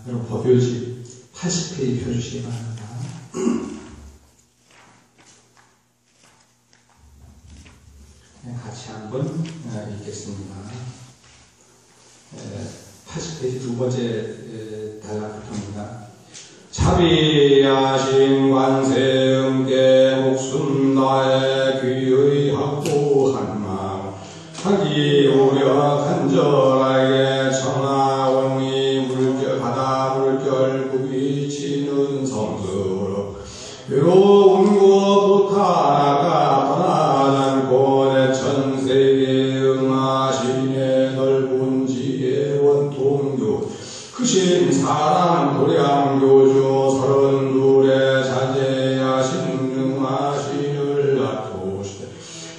여러분 법요지 80페이지 펴주시기 바랍니다. 같이 한번 읽겠습니다. 80페이지 두 번째 단락부터입니다. 자비하신 관세음께 목숨 다해 귀의하고 한마음 하기 오려 간절하게 청하오니 바다 물결 부비치는 성수로 외로운 곳 보타라가 떠나지 않고 내 천세계 응하시네 넓은 지혜 원통교 크신 사랑 도량교주 서른둘에 자제하신 능하신을 놔두시되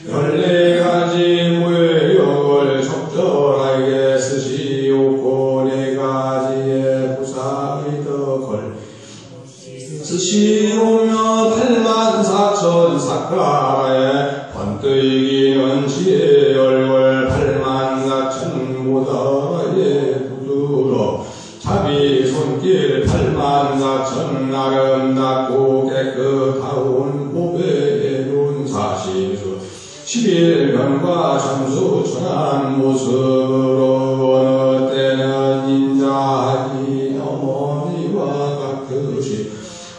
14가지 무예력을 적절하게 쓰시옵고 4가지의 부사의 덕을 쓰시오며 84,000사카에 번뜩이는 지혜의 얼굴 84,000보다의 부드러 자비 손길 84,000 아름답고 깨끗하온 보배의 눈사시수 11면과 점수천한 모습으로 어느 때는 인자하기 어머니와 같으시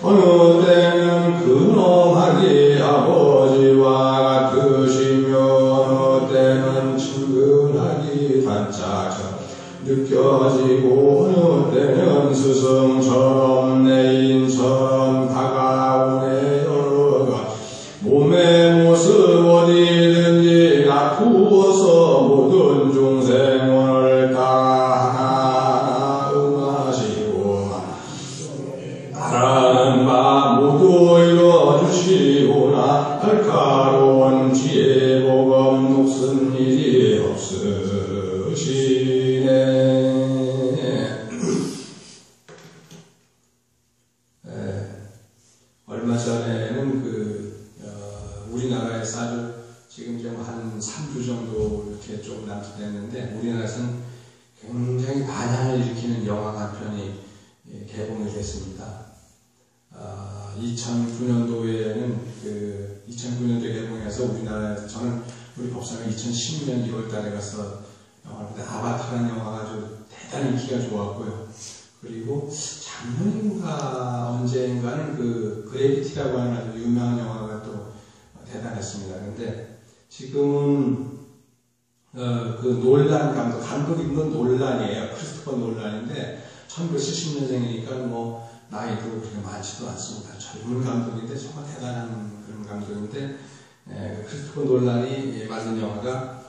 어느 때는 근엄하기 아버지와 같으시며 어느 때는 친근하기 단짝처럼 느껴지고 어느 때는 스승처럼 내인처럼 다가오네 여러가 몸의 모습 어디든지 나쁘어서 모든 중생 오늘 다 하나하나 응하시고 바라는 바 모두 이루어주시오나 날카로운 지혜 복음 녹슨 일이 없으시네. 얼마 전에는 우리나라에서 아주 지금 좀 한 3주 정도 이렇게 좀 남짓됐는데 우리나라에서는 굉장히 반향을 일으키는 영화 한 편이 개봉이 됐습니다. 2009년도에는 2009년도에 개봉해서 우리나라에서 저는 우리 법사가 2010년 2월달에 가서 영화를 보는데 아바타라는 영화가 아주 대단히 인기가 좋았고요. 그리고 작년인가 언젠가는 그래비티라고 하는 아주 유명한 영화가 또 대단했습니다. 그런데 지금은 놀란 감독이 있는 놀란이에요. 크리스토퍼 놀란인데 1970년생이니까 뭐 나이도 그렇게 많지도 않습니다. 젊은 감독인데 정말 대단한 그런 감독인데 크리스토퍼 놀란이 만든 영화가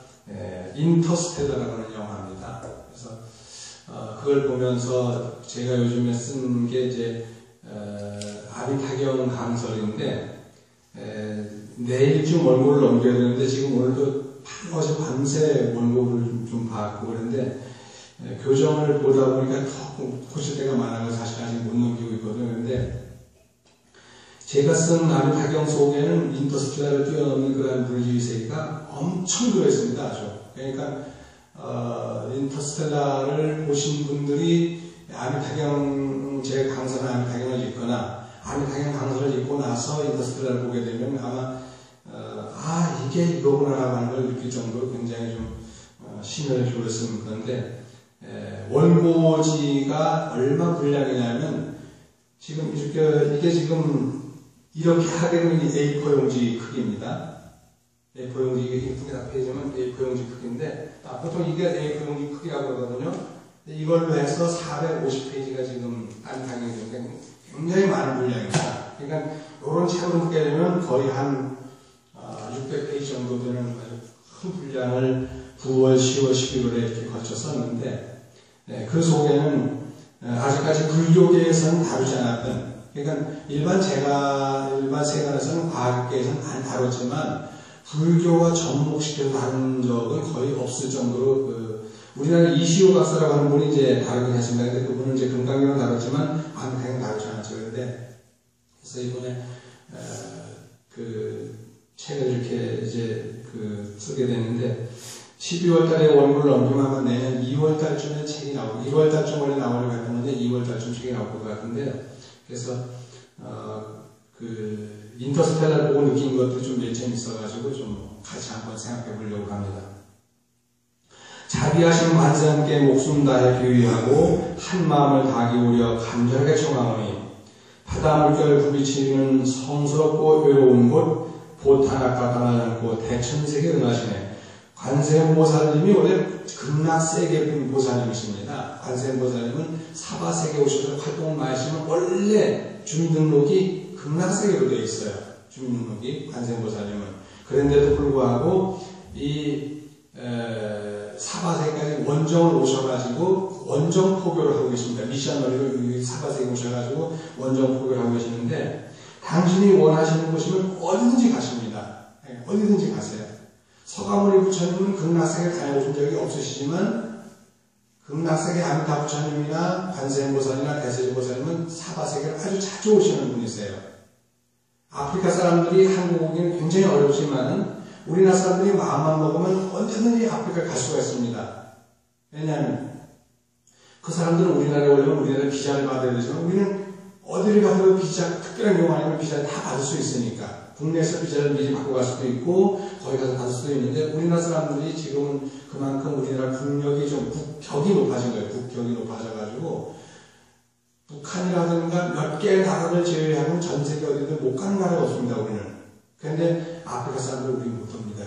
인터스텔라라고 하는 영화입니다. 그래서 그걸 보면서 제가 요즘에 쓴 게 이제 아비타경 강설인데 내일쯤 원고를 넘겨야 되는데 지금 오늘도 어제 밤새 원고를 좀 봤고 그런데 교정을 보다 보니까 더 고칠 때가 많아서 사실 아직 못 넘기고 있거든요. 그런데 제가 쓴 아비타경 속에는 인터스텔라를 뛰어넘는 그런 물리의 세계가 엄청 들어있습니다. 아주. 그러니까 인터스텔라를 보신 분들이 아비타경 제 강사는 아비타경을 읽거나 아비타경 강사를 읽고 나서 인터스텔라를 보게 되면 아마 이게 이거구나라고 하는 걸 느낄 정도로 굉장히 좀 심혈을 기울였으면 그런데 원고지가 얼마 분량이냐면 지금 이게 지금 이렇게 하게 되면 A4 용지 크기입니다. A4 용지 이게 예쁘게 다 페이지면 A4 용지 크기인데 보통 이게 A4 용지 크기라고 그러거든요. 이걸로 해서 450페이지가 지금 아비타경인데 굉장히 많은 분량입니다. 그러니까 이런 책을 보게 되면 거의 한 600페이지 정도 되는 아주 큰 분량을 9월, 10월, 11월에 이렇게 거쳐 썼는데 그 속에는 아직까지 불교계에서는 다루지 않았던 그러니까 일반 세간에서는 과학계에서는 안 다뤘지만 불교와 접목시켜서 다룬 적은 거의 없을 정도로 우리나라 이시오 박사라고 하는 분이 이제 다루긴 했습니다. 근데 그분은 이제 금강경을 다뤘지만 아비타경 다루지 않았죠. 그런데 그래서 이번에 책을 이렇게 이제 쓰게 되는데 12월 달에 원고를 넘기면 아마 내년 2월 달쯤에 책이 나오고 1월 달쯤 원래 나오려고 했는데 2월 2월 달쯤 책이 나올 것 같은데, 그래서 인터스텔라 보고 느낀 것도 좀 매체는 있어가지고 좀 같이 한번 생각해 보려고 합니다. 자비하신 관세음께 목숨 다해 비위하고 한 마음을 다 기울여 간절하게 청하오니 바다 물결 굽이치는 성스럽고 외로운 곳 보타나카 떠나지 대천세계 응하시네. 관세음보살님이 원래 극락세계 보살님이십니다. 관세음보살님은 사바세계 오셔서 활동을 많이 하시면 원래 주민등록이 극락세계로 되어 있어요. 주민등록이 관세음보살님은. 그런데도 불구하고 이 사바세계까지 원정을 오셔가지고 원정 포교를 하고 계십니다. 미셔너리로 사바세계 오셔가지고 원정 포교를 하고 계시는데, 당신이 원하시는 곳이면 어디든지 가십니다. 어디든지 가세요. 서가모니 부처님은 극락세계 다녀오신 적이 없으시지만 극락세계 아미타 부처님이나 관세음보살이나 대세음보살님은 사바세계를 아주 자주 오시는 분이세요. 아프리카 사람들이 한국 오기는 굉장히 어렵지만 우리나라 사람들이 마음만 먹으면 언제든지 아프리카 갈 수가 있습니다. 왜냐하면 그 사람들은 우리나라에 오려면 우리나라 비자를 받아야 되지만 우리는 어디를 가도 비자, 특별한 경우 아니면 비자를 다 받을 수 있으니까 국내에서 비자를 미리 받고 갈 수도 있고 거기 가서 받을 수도 있는데, 우리나라 사람들이 지금은 그만큼 우리나라 국력이 좀 국격이 높아진 거예요. 국격이 높아져가지고 북한이라든가 몇 개의 나라를 제외하고는 전 세계 어디든 못 가는 나라가 없습니다. 우리는. 그런데 아프리카 사람들 우리 못 옵니다.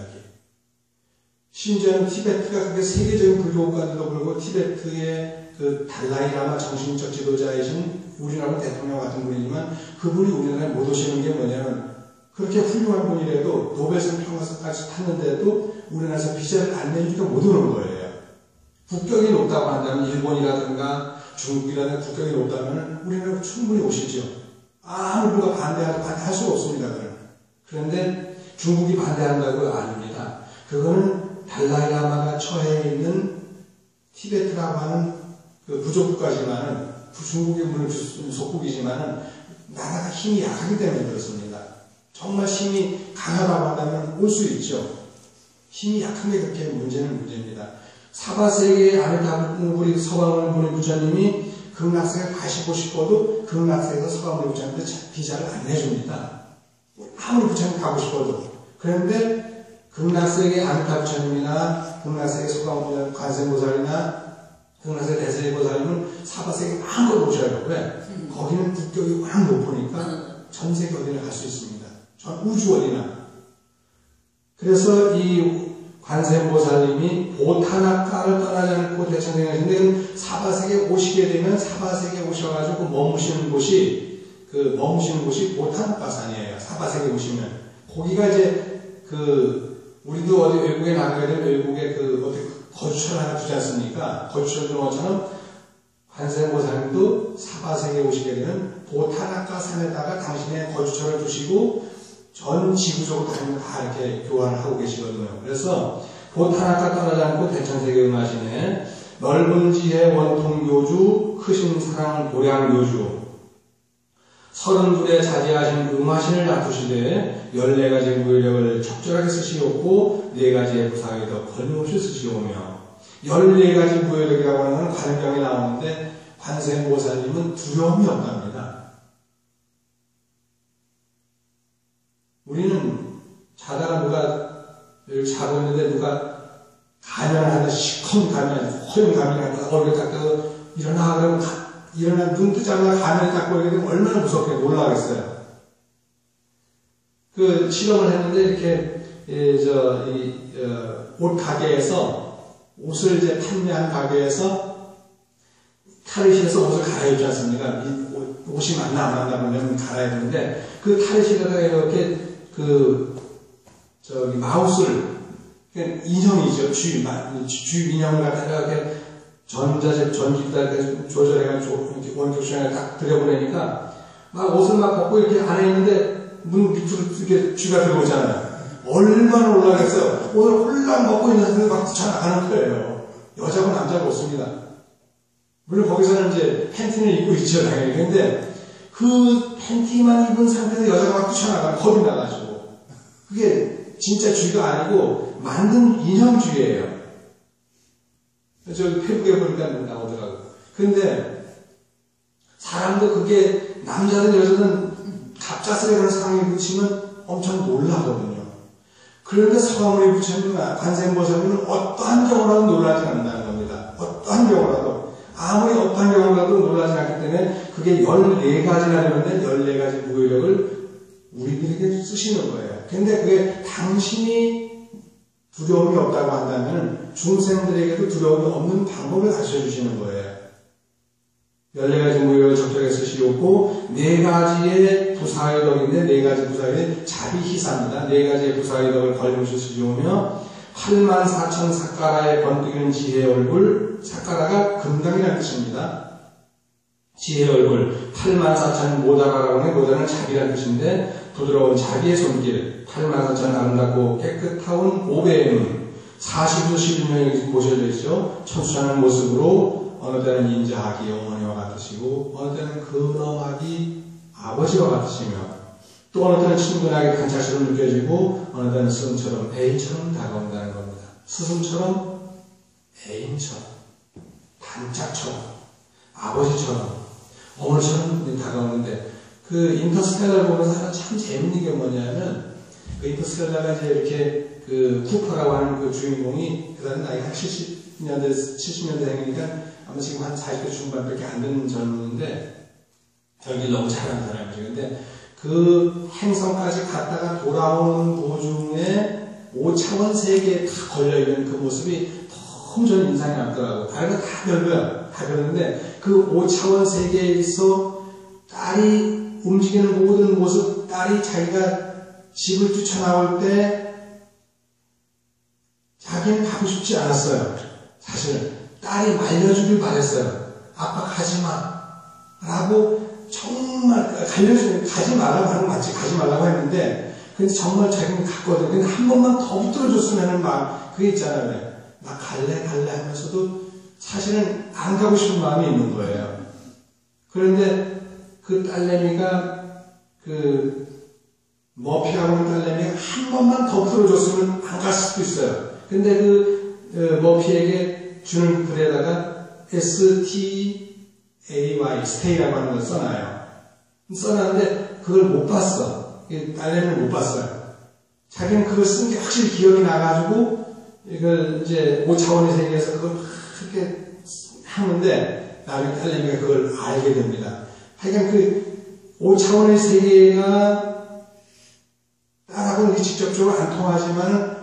심지어는 티베트가 그게 세계적인 불교국가인데도 불구하고 티베트의 그 달라이라마 정신적 지도자이신 우리나라 대통령 같은 분이지만 그분이 우리나라에 못 오시는 게 뭐냐면, 그렇게 훌륭한 분이라도 노벨상 평화상까지 탔는데도 우리나라에서 비자를 안 내주니까 못 오는 거예요. 국격이 높다고 한다면 일본이라든가 중국이라든가 국격이 높다면 우리나라 충분히 오시죠. 아무 누가 반대할 수가 없습니다. 그런데 중국이 반대한다고 아닙니다. 그거는 달라이라마가 처해 있는 티베트라고 하는 그 부족국가지만은, 중국이 물론 속국이지만은 나라가 힘이 약하기 때문에 그렇습니다. 정말 힘이 강하다고 한다면 올 수 있죠. 힘이 약한 게 그렇게 문제입니다. 사바세계의 아미타 우리 서가모니 부처님이 극락세계 가시고 싶어도 극락세계에서 서가모니 부처님한테 비자를 안 내줍니다. 아무리 부처님 가고 싶어도. 그런데 극락세계 아미타 부처님이나 극락세계 서가모니 관세음보살이나 극락세계 대세보살님은 사바세계 마음껏 오셔요. 왜? 거기는 국격이 워낙 높으니까 전 세계 어디나 갈 수 있습니다. 전 우주 어디나. 그래서 이 관세음보살님이 보타나카를 떠나지 않고 대천세계 가시는데, 사바세계에 오시게 되면 사바세계에 오셔가지고 머무시는 곳이 보타나카산이에요. 사바세계에 오시면. 거기가 이제 우리도 어디 외국에 나가야 되면 외국에 어디 거주처를 하나 두지 않습니까? 거주처를 두는 것처럼 관세음보살님도 사바세계에 오시게 되면 보타나카 산에다가 당신의 거주처를 두시고 전 지구적으로 다 이렇게 교환을 하고 계시거든요. 그래서 보타나카 떠나지 않고 대천세계 응하시네. 넓은 지혜 원통교주 크신 사랑 보량교주 32에 자제하신 응하신을 놔두시되 14가지 무효력을 적절하게 쓰시옵고 4가지의 부사에 더 걸림없이 쓰시오며, 14가지 무효력이라고 하는 건 관경에 나오는데 관세음보살님은 두려움이 없답니다. 우리는 자다가 누가 자고 있는데 누가 가면을 하다 시커먼 가면, 허용 가면을 하다 얼굴 닦고 일어나 그러면 일어나 눈 뜨자마자 가면을 닦고 이렇게 되면 얼마나 무섭게 놀라겠어요. 그 실험을 했는데 이렇게 옷 가게에서 옷을 이제 판매한 가게에서 탈의실에서 옷을 갈아입지 않습니까? 옷이 맞나 안 맞나 보면 갈아야 되는데 그 탈의실에다가 이렇게 마우스를, 인형이죠. 주 인형을 갖다가 이렇게 전기에다 조절해가지고 이렇게 원격 시간에 딱 들여보내니까 막 옷을 막 벗고 이렇게 안에 있는데 문 밑으로 이렇게 쥐가 들어오잖아요. 얼마나 올라가겠어요. 옷을 홀랑 벗고 있는 상태에서 막 뛰쳐나가는 거예요. 여자고 남자고 없습니다. 물론 거기서는 이제 팬티를 입고 있죠, 당연히. 근데 그 팬티만 입은 상태에서 여자가 막 뛰쳐나가면 겁이 나가지고. 그게 진짜 쥐가 아니고 만든 인형 쥐예요. 저 페북에 보니까 나오더라고요. 근데 사람도 그게 남자든 여자든 갑작스레 그런 상황에 붙이면 엄청 놀라거든요. 그런데 서가모니 부처님과 관세음보살님은 어떠한 경우라도 놀라지 않는다는 겁니다. 어떠한 경우라도. 아무리 어떠한 경우라도 놀라지 않기 때문에 그게 14가지나 되는데 14가지 무효력을 우리들에게 쓰시는 거예요. 근데 그게 당신이 두려움이 없다고 한다면 중생들에게도 두려움이 없는 방법을 가르쳐 주시는 거예요. 14가지 무효력을 적절하게 쓰시고 4가지의 부사의 덕인데 4가지 부사의 자비희사입니다. 4가지의 부사의 덕을 걸으면서 쓰시오며 84,000 사카라의 번뜩이는 지혜의 얼굴, 사카라가 금강이라는 뜻입니다. 지혜의 얼굴, 84,000 모다라라고 하는 모다라는 자비라는 뜻인데 부드러운 자비의 손길, 84,000 아름답고 깨끗한 오배의 눈, 40도 11년이 보셔져 있죠. 천수하는 모습으로 어느 때는 인자하기 어머니와 같으시고 어느 때는 근엄하기 아버지와 같으시며 또 어느 때는 친근하게 관찰처럼 느껴지고 어느 때는 스승처럼 애인처럼 다가온다는 겁니다. 스승처럼 애인처럼 단짝처럼 아버지처럼 어머니처럼 다가오는데 그 인터스텔라를 보면서 하나 참 재밌는 게 뭐냐면 그 인터스텔라가 이제 이렇게 그 쿠퍼라고 하는 그 주인공이 그 사람 나이가 한 70년대생이니까 아마 지금 한 40대 중반밖에 안 되는 젊은인데 연기를 너무 잘하는 사람이죠. 근데 그 행성까지 갔다가 돌아오는 도중에 5차원 세계에 다 걸려있는 그 모습이 너무 저는 인상이 남더라고요. 다른 건 다 별로야. 다 별로인데 그 5차원 세계에서 딸이 움직이는 모든 모습, 딸이 자기가 집을 뛰쳐나올 때 자기는 가고 싶지 않았어요. 사실 딸이 말려주길 바랬어요. 아빠 가지마 라고 정말 가지 말라고 하는 거 맞지? 가지 말라고 했는데 근데 정말 자기는 갔거든. 근데 한 번만 더 붙들어줬으면 하는 마음 그게 있잖아요. 나 갈래 하면서도 사실은 안 가고 싶은 마음이 있는 거예요. 그런데 그 딸내미가 그 머피라고 하는 딸내미가 한 번만 더 붙들어줬으면 안 갔을 수도 있어요. 근데 그 머피에게 주는 글에다가 STAY, stay라고 하는 걸 써놔요. 써놨는데 그걸 못 봤어. 딸내미는 못 봤어요. 자기는 그걸 쓴 게 확실히 기억이 나가지고 이걸 이제 5차원의 세계에서 그걸 그렇게 하는데 나중에 딸내미가 그걸 알게 됩니다. 하여간 그 5차원의 세계가 딸하고는 직접적으로 안 통하지만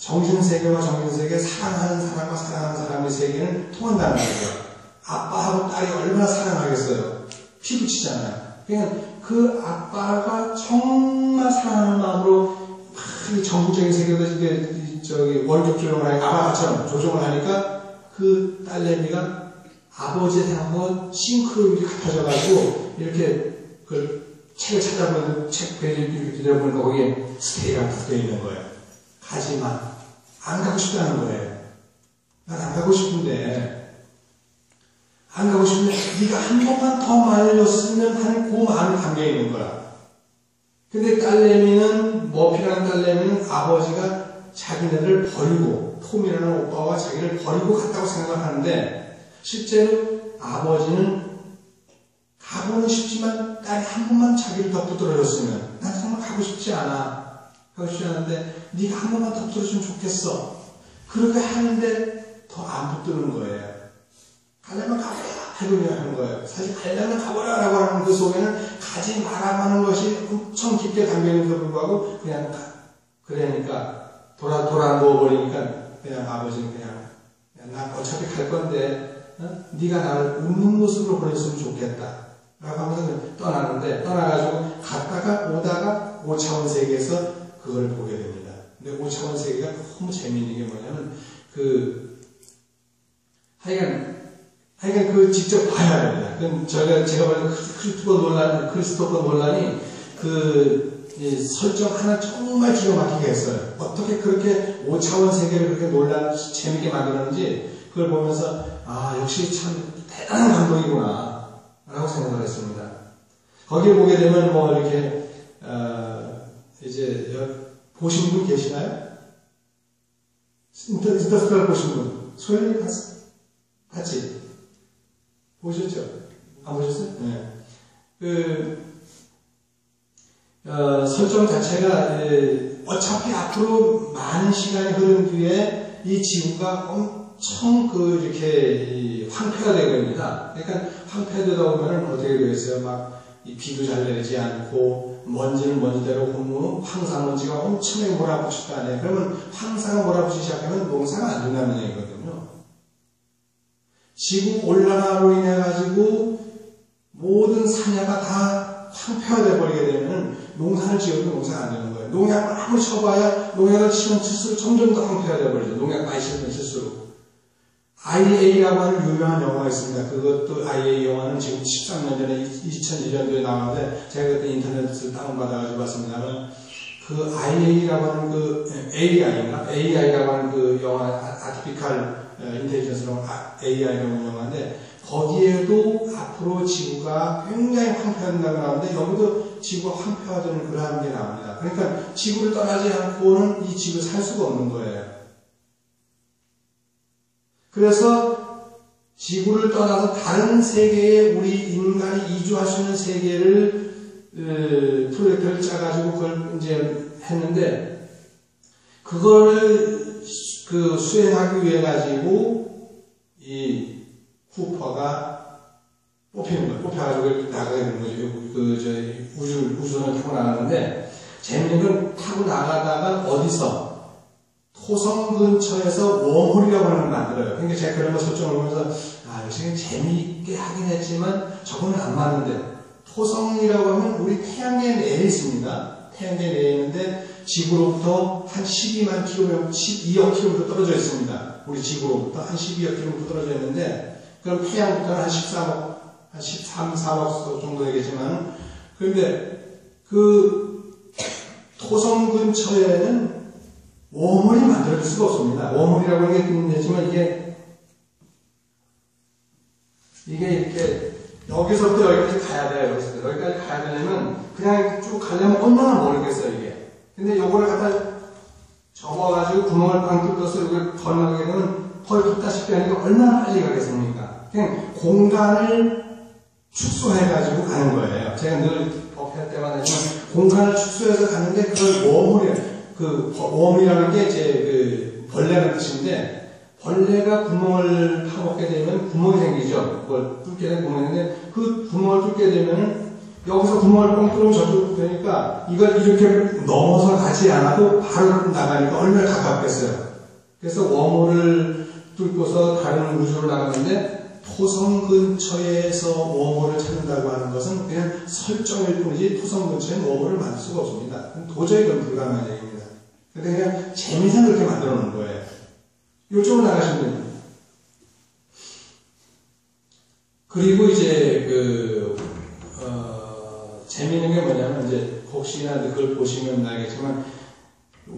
정신세계와 정신세계, 사랑하는 사람과 사랑하는 사람의 세계는 통한다는 거죠. 아빠하고 딸이 얼마나 사랑하겠어요. 피부치잖아요. 그러니까 그 아빠가 정말 사랑하는 마음으로 막 전국적인 세계도 저기 원격 조정을 하니까 아빠처럼 조정을 하니까 그 딸내미가 아버지에 대한 싱크로율이 같아져가지고 이렇게 그 책을 찾아보는데 책 페이지를 이렇게 들여보니까 거기에 스테이가 붙어 있는 거예요. 가지마. 안 가고 싶다는 거예요. 난 안 가고 싶은데 네가 한 번만 더 말려줬으면 하는 그 마음이 담겨 있는 거야. 근데 딸내미는 머피라는 딸내미는 아버지가 자기네를 버리고 톰이라는 오빠와 자기를 버리고 갔다고 생각하는데 실제로 아버지는 가고는 싶지만 딸이 한 번만 자기를 더 붙들어줬으면 난 정말 가고 싶지 않은데 네가 한 번만 더 붙들어주면 좋겠어. 그렇게 하는데 더 안 붙드는 거예요. 가려면 가버려 하는 거예요. 사실 가려면 가버려 라고 하는 그 속에는 가지 말라고 하는 것이 엄청 깊게 담겨있는데도 불구하고 그냥 그러니까 돌아 누워버리니까 그냥 아버지는 그냥 나 어차피 갈 건데 네가 나를 웃는 모습으로 보냈으면 좋겠다 라고 하면서 떠나는데 떠나가지고 갔다가 오다가 5차원 세계에서 그걸 보게 됩니다. 근데 5차원 세계가 너무 재미있는 게 뭐냐면 하여간 그 직접 봐야 됩니다. 그럼 제가 보는 크리스토퍼 논란이 설정 하나 정말 기가 막히게 했어요. 어떻게 그렇게 5차원 세계를 그렇게 재밌게 만들었는지 그걸 보면서 역시 참 대단한 감독이구나 라고 생각을 했습니다. 거기에 보게 되면 이렇게 이제 보신 분 계시나요? 인터스텔라 보신 분? 소연이 봤지? 보셨죠? 안 보셨어요? 네. 설정 자체가 어차피 앞으로 많은 시간이 흐른 뒤에 이 지구가 엄청 이렇게 황폐가 되거든요. 그러니까 황폐되다 보면은 어떻게 되겠어요? 막 이 비도 잘 내리지 않고 먼지는 먼지대로 오고 황사먼지가 엄청나게 몰아붙일 거 아니에요. 그러면 황사가 몰아붙이기 시작하면 농사가 안 된다는 얘기거든요. 지구 온난화로 인해 가지고 모든 산야가 다 황폐화돼 버리게 되면 농사를 지어도 농사가 안 되는 거예요. 농약을 아무리 쳐봐야 농약을 치면 칠수록 점점 더 황폐화돼 버리죠. 농약 많이 치면 칠수록. IA라고 하는 유명한 영화가 있습니다. 그것도 IA 영화는 지금 13년 전에 2001년도에 나왔는데 제가 그때 인터넷을 다운받아가지고 봤습니다만 그 IA라고 하는 그 AI라고 하는 그 영화 아티피칼 인텔리전스라고 AI라고 영화인데 거기에도 앞으로 지구가 굉장히 황폐화된다고 나오는데 여기도 지구가 황폐화되는 그러한 게 나옵니다. 그러니까 지구를 떠나지 않고는 이 지구를 살 수가 없는 거예요. 그래서 지구를 떠나서 다른 세계에 우리 인간이 이주할 수 있는 세계를 프로젝트를 짜가지고 그걸 이제 했는데 그거를 수행하기 위해 가지고 이 쿠퍼가 뽑히는 거예요. 뽑혀가지고 나가게 되는 거죠. 우주선을 타고 나가는데 재밌는 건 타고 나가다가 어디서 토성 근처에서 웜홀이라고 하는 걸 만들어요. 그러니까 제가 그런 거 설정을 보면서 역시 재미있게 하긴 했지만 저거는 안 맞는데 토성이라고 하면 우리 태양계 내에 있습니다. 태양계 내에 있는데 지구로부터 한 12만 킬로미터, 12억 킬로미터 떨어져 있습니다. 우리 지구로부터 한 12억 킬로미터 떨어져 있는데 그럼 태양부터는 한 13, 4억 정도 되겠지만 그런데 그 토성 근처에는 웜홀이 만들어질 수가 없습니다. 웜홀이라고 하는 게 있겠지만 이게 이렇게 여기서부터 여기까지 가야 돼요. 여기까지 가야 되려면 그냥 쭉 가려면 얼마나 멀겠어요 이게. 근데 요거를 갖다 접어가지고 구멍을 팡 뚫어서 이걸 건너게 되면 거의 붓다시피 하니까 얼마나 빨리 가겠습니까? 그냥 공간을 축소해가지고 가는 거예요. 제가 늘 법할 때마다 하지만 공간을 축소해서 가는데 그걸 웜홀이에요. 웜이라는 게 이제 벌레라는 뜻인데 벌레가 구멍을 파먹게 되면 구멍이 생기죠. 그걸 뚫게 되면 구멍이 생기는데 그 구멍을 뚫게 되면 여기서 구멍을 뻥 뚫으면 저쪽 되니까 이걸 이렇게 넘어서 가지 않아도 바로 나가니까 얼마나 가깝겠어요. 그래서 웜홀을 뚫고서 다른 우주로 나가는데 토성 근처에서 웜홀을 찾는다고 하는 것은 그냥 설정일 뿐이지 토성 근처에 웜홀을 만들 수가 없습니다. 도저히 그건 불가능한 얘기입니다. 근데 그냥 재미상 그렇게 만들어 놓은 거예요. 이쪽으로 나가시면 됩니다. 그리고 이제 재미있는 게 뭐냐면 이제 혹시나 그걸 보시면 알겠지만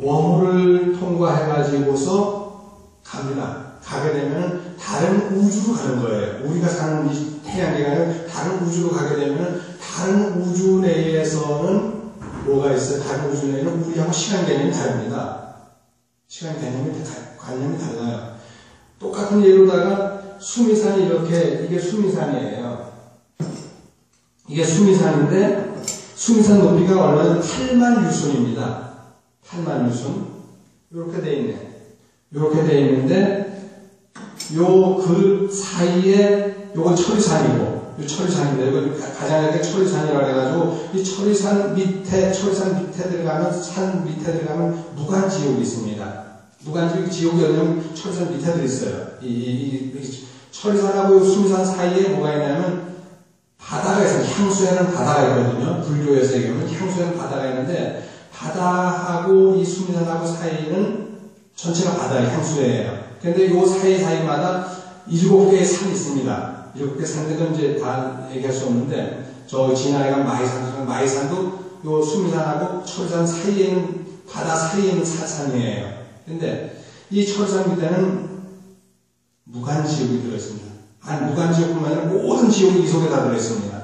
웜홀을 통과해가지고서 갑니다. 가게 되면 다른 우주로 가는 거예요. 우리가 사는 이 태양계가 아니라 다른 우주로 가게 되면 다른 우주 내에서는 뭐가 있어요? 다른 우주 내에는 우리하고 시간 개념이 다릅니다. 시간 개념이 관념이 달라요. 똑같은 예로다가 수미산이 이게 수미산이에요. 이게 수미산인데 수미산 높이가 얼마나 8만 유순입니다. 8만 유순. 이렇게 돼 있네. 이렇게 돼 있는데 그 사이에 요건 철이산이고 이 철이산인데 이거 가장 약게 철이산이라고 해가지고 이 철이산 밑에 들어가면 산 밑에 들어가면 무간지옥이 있습니다. 무간지옥이 어디냐면 철이산 밑에 들어있어요. 이 철이산하고 수미산 사이에 뭐가 있냐면 바다가 있어요. 향수에는 바다가 있거든요. 불교에서 얘기하면 향수에는 바다가 있는데 바다하고 이 수미산하고 사이는 전체가 바다의 향수예요. 근데 요 사이마다 7개의 산이 있습니다. 7개 산들은 이제 다 얘기할 수 없는데, 저 지난해 간 마이산도 요 수미산하고 철산 사이에 있는, 바다 사이에 있는 산이에요. 근데 이 철산 밑에는 무간지옥이 들어있습니다. 아니, 무간지옥뿐만 아니라 모든 지옥이 이 속에 다 들어있습니다.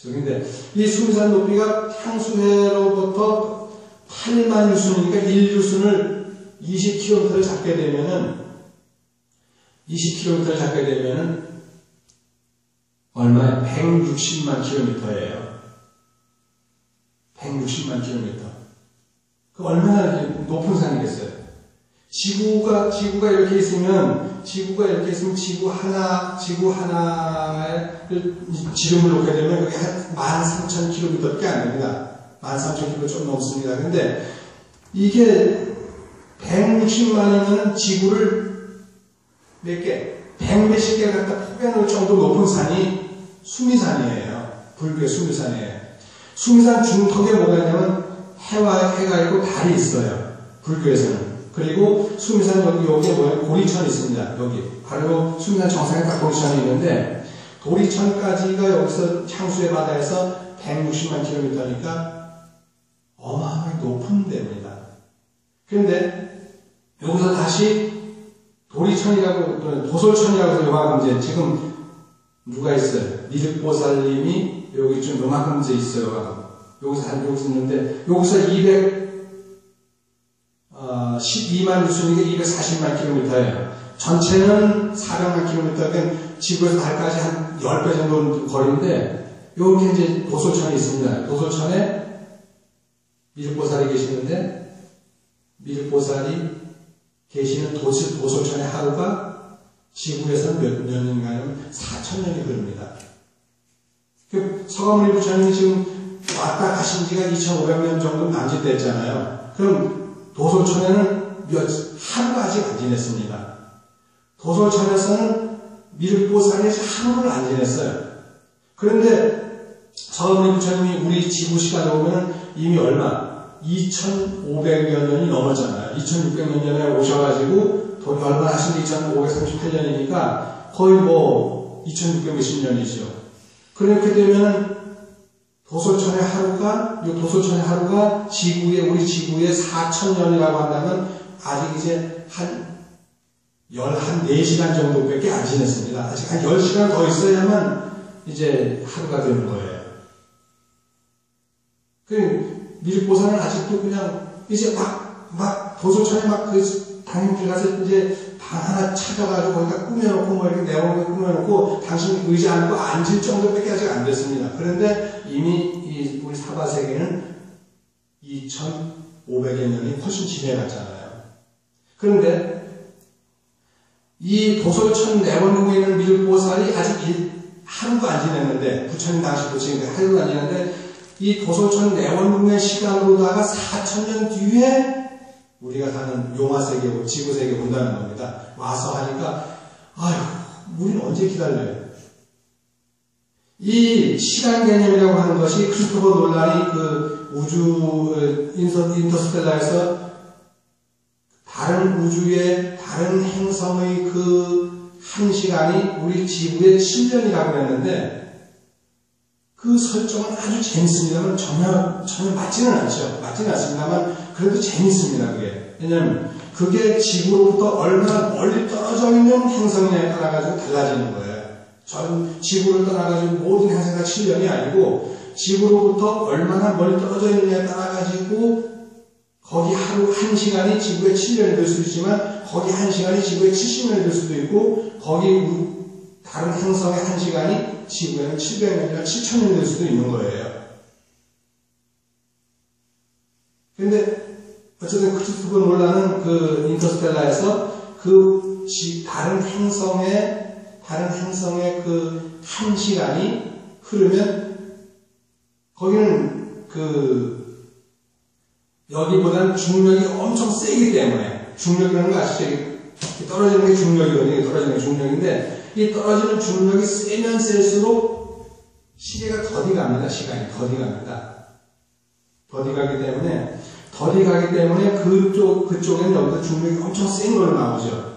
근데 이 수미산 높이가 향수해로부터 8만 유순이니까 1유순을 20km를 잡게 되면은 얼마에? 160만 킬로미터예요. 160만 킬로미터. 그 얼마나 높은 산이겠어요? 지구가 이렇게 있으면 지구 하나에 지름을 놓게 되면 그게 한 13,000km밖에 안 됩니다. 13,000km 좀 넘습니다. 근데 이게 160만이면 지구를 몇 개, 100몇십 개 갖다 포개놓을 정도 높은 산이 수미산이에요. 불교의 수미산이에요. 수미산 중턱에 뭐가 있냐면 해가 있고 달이 있어요. 불교에서는. 그리고 수미산 여기에 뭐예요? 도리천이 있습니다. 여기. 바로 수미산 정상에 딱 도리천이 있는데, 도리천까지가 여기서 향수의 바다에서 160만 킬로미터니까 어마어마하게 높은 데입니다. 그런데 여기서 다시 도리천이라고, 도솔천이라고 해서 요만큼 이제 지금 누가 있어요? 미륵보살님이 여기 좀 요만큼 이제 있어요. 여기서 있는데, 여기서 12만 유순이가 240만 킬로미터예요. 전체는 400만 킬로미터, 그러니까 지구에서 달까지 한 10배 정도 거리인데, 여기 이제 도솔천이 있습니다. 도솔천에 미륵보살이 계시는데, 미륵보살이 계시는 도솔천의 하루가 지구에서는 몇 년인가요? 4,000년이 흐릅니다. 서가모니 부처님이 지금 왔다 가신 지가 2,500년 정도 남짓됐잖아요. 그럼 도솔천에는 하루가 아직 안 지냈습니다. 도솔천에서는 미륵보살이 하루를 안 지냈어요. 그런데 서가모니 부처님이 우리 지구 시간에 보면 이미 얼마? 2,500여 년이 넘었잖아요. 2,600년 전에 오셔가지고 얼마 하신 게 2,538년이니까 거의 뭐 2,600 몇십 년이죠. 그렇게 되면은 도솔천의 하루가 우리 지구의 4,000년이라고 한다면 아직 이제 한 4시간 정도밖에 안 지냈습니다. 아직 한 10시간 더 있어야만 이제 하루가 되는 거예요. 그 미륵보살은 아직도 그냥 이제 막 도솔천에 막 그 당인들 가서 이제 방 하나 찾아가지고 거기다 꾸며놓고 뭐 이렇게 내원을 꾸며놓고 당신이 의자 앉고 앉을 정도밖에 아직 안 됐습니다. 그런데 이미 우리 사바세계는 2,500여 년이 훨씬 지내갔잖아요. 그런데 이 도솔천 내원궁에 있는 미륵보살이 아직 하루도 안 지냈는데, 부처님 당시 부처님이 하루도 안 지냈는데, 이 도솔천 내원궁의 시간으로다가 4,000년 뒤에 우리가 사는 용화세계, 지구세계 온다는 겁니다. 와서 하니까, 우리는 언제 기다려요? 이 시간 개념이라고 하는 것이 크리스토퍼 놀란이 그 우주, 인터스텔라에서 다른 우주의, 다른 행성의 그 한 시간이 우리 지구의 7년이라고 했는데, 그 설정은 아주 재밌습니다만 전혀 맞지는 않죠. 맞지는 않습니다만 그래도 재밌습니다. 그게. 왜냐하면 그게 지구로부터 얼마나 멀리 떨어져 있는 행성에 따라가지고 달라지는 거예요. 전 지구를 떠나가지고 모든 행성이 7년이 아니고 지구로부터 얼마나 멀리 떨어져 있느냐에 따라가지고 거기 하루 1시간이 지구의 7년이 될 수도 있지만 거기 1시간이 지구의 70년이 될 수도 있고 거기 다른 행성의 1시간이 지구에는 700년이나 7,000년이 될 수도 있는 거예요. 근데 어쨌든 크리스토퍼 놀란은 그 인터스텔라에서 그 다른 행성의 그 1시간이 흐르면 거기는 그 여기보다는 중력이 엄청 세기 때문에, 중력이라는 거 아시죠? 떨어지는 게 중력이거든요. 떨어지는 게 중력인데 이 떨어지는 중력이 세면 셀수록 시계가 더디 갑니다. 시간이 더디 갑니다. 더디 가기 때문에 그쪽에는 여기서 중력이 엄청 센 걸로 나오죠.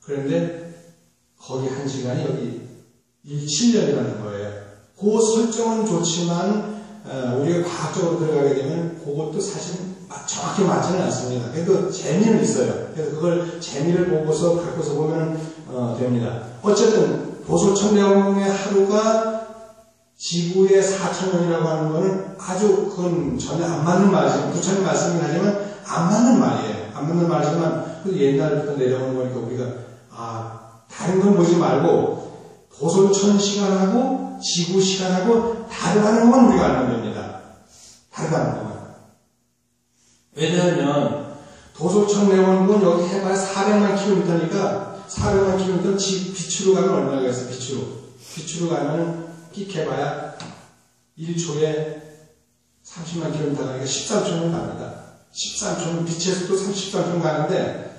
그런데 거기 1시간이 여기 7년이라는 거예요. 그 설정은 좋지만 우리가 과학적으로 들어가게 되면 그것도 사실 정확히 맞지는 않습니다. 그래도 재미는 있어요. 그래서 그걸 재미를 보고서 갖고서 보면 됩니다. 어쨌든 도솔천 내원궁의 하루가 지구의 4,000년이라고 하는 거는 아주 그건 전혀 안 맞는 말이죠. 부처님 말씀이긴 하지만 안 맞는 말이에요. 안 맞는 말이지만 그 옛날부터 내려오는 거니까 우리가 다른 건 보지 말고 도솔천 시간하고 지구 시간하고 다르다는 건 우리가 알면 됩니다. 다르다는 건. 왜냐하면 도솔천 내원군 여기 해봐야 400만 킬로미터니까 400만 킬로미터 빛으로 가면 얼마나 가겠어? 빛으로 가면 끽 해봐야 1초에 30만 킬로미터 가니까 13초면 갑니다. 13초면 빛의 속도 13초 가는데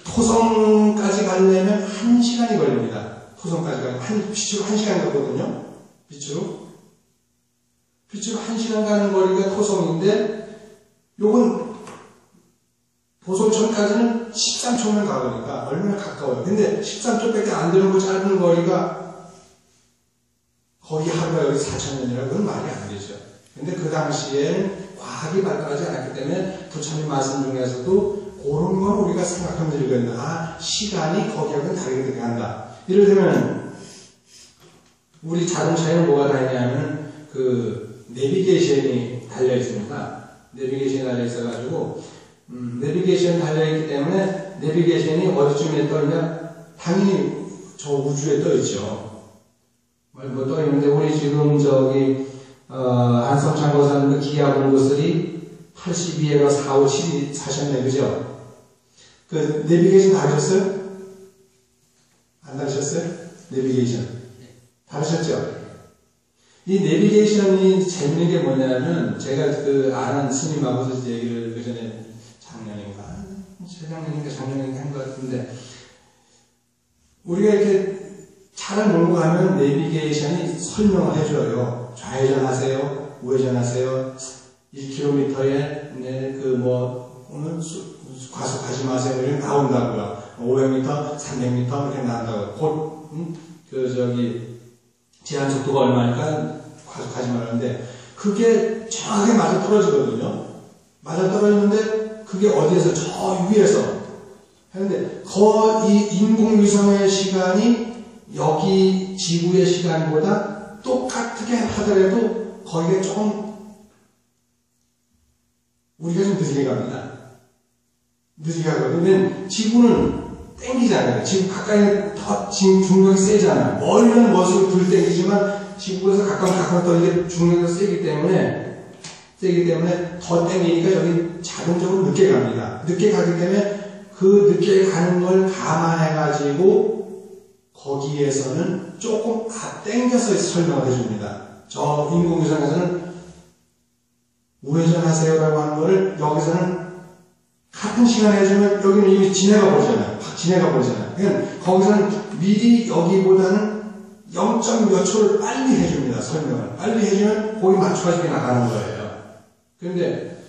토성까지 가려면 1시간이 걸립니다. 토성까지 가면 빛으로 1시간 가거든요. 빛으로 1시간 가는 거리가 토성인데 요건 도솔천까지는 13초면 가거니까 얼마나 가까워요. 근데 13초밖에 안 되는 거 짧은 거리가 거기 하루가 여기 4,000년이라고 그건 말이 안 되죠. 근데 그 당시엔 과학이 발달하지 않았기 때문에 부처님 말씀 중에서도 그런 건 우리가 생각하면 되거든요. 아, 시간이 거기하고는 다르게 들어간다. 이를테면 우리 자동차에는 뭐가 다있냐면 그 내비게이션이 달려 있습니다. 내비게이션이 달려 있어가지고 내비게이션이 달려 있기 때문에 내비게이션이 어디쯤에 떠 있냐? 당연히 저 우주에 떠 있죠. 뭐 떠 있는데 우리 지금 저기 안성창 고사님 기아 공부설이 82회가 4, 5, 7이 사셨네, 그죠? 그 내비게이션 다르셨어요? 안 다르셨어요? 내비게이션 다르셨죠? 이 내비게이션이 재밌는 게 뭐냐면 제가 그 아는 스님하고서 얘기를 그 전에 작년인가 한 것 같은데 우리가 이렇게 차를 몰고 가면 내비게이션이 설명을 해줘요. 좌회전 하세요, 우회전 하세요, 1km에 오늘 과속하지 마세요. 이렇게 나온다고요. 500m, 300m 이렇게 나온다고. 제한 속도가 얼마니까 과속하지 말라는데 그게 정확하게 맞아 떨어지거든요. 맞아 떨어지는데 그게 어디에서 저 위에서 하는데 이 인공위성의 시간이 여기 지구의 시간보다 똑같게 하더라도 거기에 조금 우리가 좀 느리게 갑니다. 느리게 가거든요. 지구는 땡기잖아요. 지구 가까이 더 중력이 세잖아요. 멀리는 멀수록 덜 땡기지만 지구에서 가까운 더 이게 중력이 세기 때문에 더 땡기니까 여기 자동적으로 늦게 갑니다. 늦게 가기 때문에 그 늦게 가는 걸 감안해가지고 거기에서는 조금 땡겨서 설명을 해줍니다. 저 인공위성에서는 우회전하세요라고 하는 거를 여기서는 같은 시간에 해주면 여기는 이미 지나가 버리잖아요. 그러니까 거기서는 미리 여기보다는 0. 몇 초를 빨리 해줍니다. 설명을. 빨리 해주면 거기 맞춰가지고 나가는 거예요. 그런데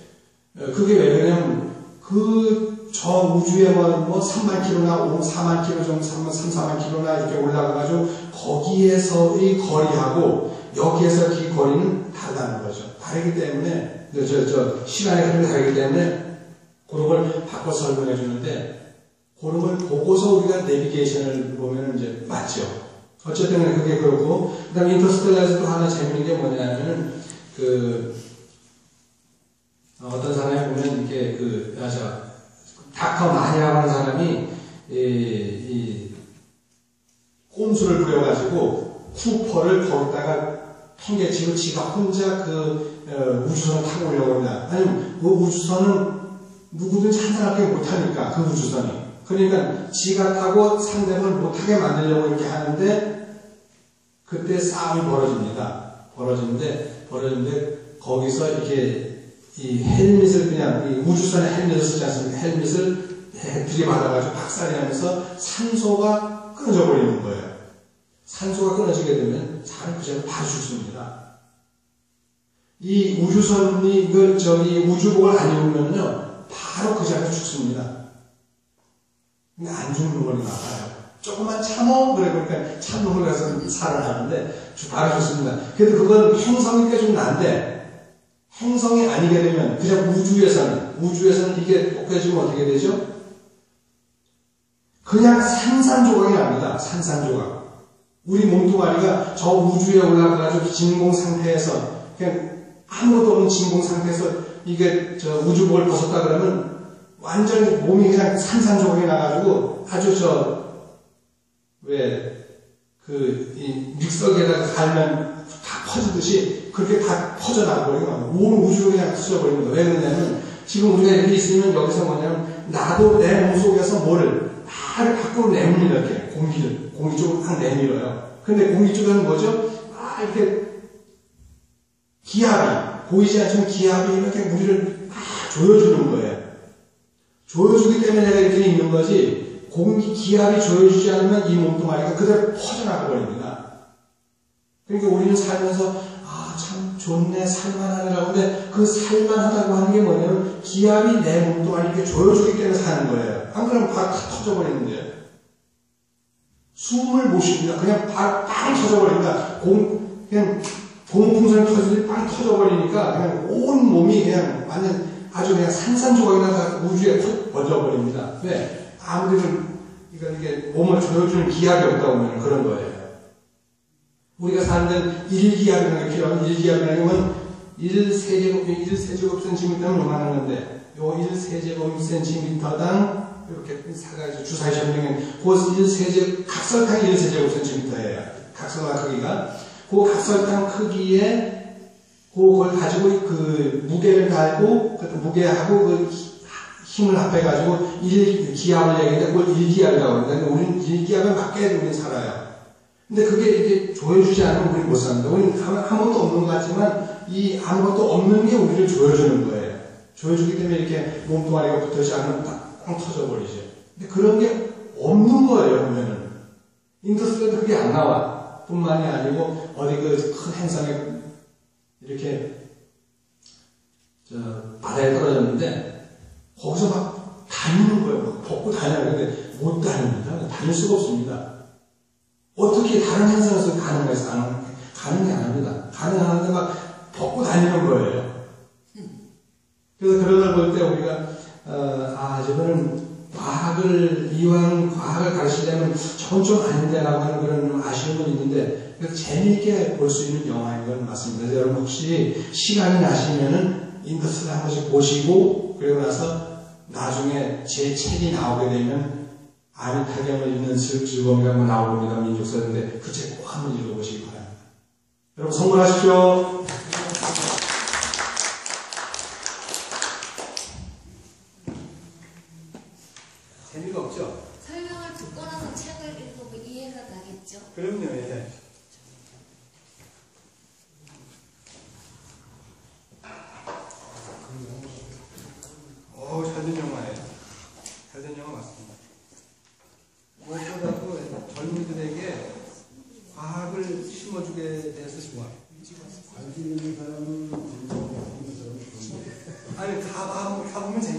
그게 왜 그러냐면 저 우주에 3만 킬로나 4만 킬로 정도, 3, 4만 킬로나 이렇게 올라가가지고 거기에서의 거리하고 여기에서 이 거리는 다르다는 거죠. 다르기 때문에 시간의 흐름이 다르기 때문에 그런 걸 바꿔 설명해 주는데 그런 걸 보고서 우리가 내비게이션을 보면 이제 맞죠. 어쨌든 그게 그렇고 그 다음에 인터스텔라에서도 하나 재밌는 게 뭐냐면 어떤 사람이 보면 이렇게 닥터 만이라고 하는 사람이 이 꼼수를 부려가지고 쿠퍼를 거기다가 팽개치고 지가 혼자 우주선을 타고 오려고 합니다. 아니면 그 우주선은 누구든지 한사람밖에 못하니까 그 우주선이. 그러니까 지가 타고 상대방을 못하게 만들려고 이렇게 하는데 그때 싸움이 벌어지는데 거기서 이렇게 이 헬멧을 이 우주선에 헬멧을 쓰지 않습니까? 헬멧을 들이받아가지고 박살이 나면서 산소가 끊어져 버리는 거예요. 산소가 끊어지게 되면 사람이 그 자리에 바로 죽습니다. 이 우주선이 우주복을 안 입으면요 바로 그 자리에 죽습니다. 근데 안 죽는 걸 나가요. 조금만 참어 그러니까 참는 걸 가서 살아나는데 바로 죽습니다. 그래도 그건 행성이니까 좀 난데 행성이 아니게 되면 그냥 우주에서는 이게 꺾여지면 어떻게 되죠? 그냥 산산조각이 납니다. 산산조각. 우리 몸뚱아리가 저 우주에 올라가가지고 진공 상태에서 그냥 아무것도 없는 진공 상태에서 이게 우주복을 벗었다 그러면 완전히 몸이 그냥 산산조각이 나가지고 아주 이 믹서기에다가 갈면 다 퍼지듯이 그렇게 다 퍼져나가버리는 거예요. 온 우주로 그냥 쓰여버리는 거예요. 왜 그러냐면 지금 우리가 이렇게 있으면 여기서 뭐냐면 나도 내 몸속에서 뭐를 밖으로 내밀어 이렇게 공기 쪽으로 막 내밀어요. 근데 공기 쪽에는 뭐죠? 이렇게 기압이 보이지 않지만 기압이 이렇게 우리를 조여주는 거예요. 조여주기 때문에 내가 이렇게 있는 거지 공기 기압이 조여주지 않으면 이 몸뚱아리가 그대로 퍼져나가 버립니다. 그러니까 우리는 살면서 참 좋네 살만하네라고 하는데 그 살만하다고 하는 게 뭐냐면 기압이 내 몸뚱아리 이렇게 조여주기 때문에 사는 거예요. 안 그러면 바로 다 터져버리는데요. 숨을 못 쉽니다. 그냥 바로 빵 터져버립니다. 그냥 고무풍선이 터지듯이 빵 터져버리니까 그냥 온 몸이 그냥 완전 아주 그냥 산산조각이 나서 우주에 푹 번져버립니다. 왜? 아무리 이게 몸을 조여주는 기압이 없다 보면 그런 거예요. 우리가 사는 데는 1기압이라는 게 필요하면 1기압이라는 건 1세제곱센티미터면 요만한 건데 요 1세제곱센티미터당 이렇게 사가지고 주사위 점령은 그 각설탕 1세제곱센티미터예요. 각설탕 크기가 그 각설탕 크기에 그걸 가지고 그 무게를 달고 그 무게하고 그 힘을 합해가지고 1기압을 얘기하는데 그걸 1기압이라고 하는데 우리는 1기압에 맞게 우리는 살아요. 근데 그게 이렇게 조여주지 않으면 우리는 못 삽니다. 우리는 아무것도 없는 것 같지만 이 아무것도 없는 게 우리를 조여주는 거예요. 조여주기 때문에 이렇게 몸뚱아리가 붙어있지 않으면 딱 터져버리죠. 근데 그런 게 없는 거예요, 보면은. 인더스트리에도 그게 안 나와. 뿐만이 아니고 어디 그 큰 행성에 이렇게 바다에 떨어졌는데 거기서 막 다니는 거예요. 막 벗고 다녀요. 근데 못 다닙니다. 다닐 수가 없습니다. 어떻게 다른 행성에서 가능해서 가능이 안 합니다. 가능하는데 막 벗고 다니는 거예요. 그래서 그러다 볼 때 우리가 저거는 이왕 과학을 가르치려면 저건 좀 아닌데라고 하는 그런 아쉬움은 있는데 재미있게 볼 수 있는 영화인 건 맞습니다. 그래서 여러분 혹시 시간이 나시면은 인더스트리 한 번씩 보시고 그리고 나서 나중에 제 책이 나오게 되면 아미타경을 읽는 즐거움이라고 나옵니다. 민족서인데 그 책 꼭 한번 읽어보시기 바랍니다. 여러분 성공하십시오. 재미가 없죠? 설명을 듣고 나서 책을 읽어보면 이해가 가겠죠? 그럼요. 예. 잘된 영화예요. 잘된 영화 맞습니다. 무엇보다도 젊은이들에게 과학을 심어주게 돼서 좋아. 관심 있는 사람은 아니 가보면 재밌어요.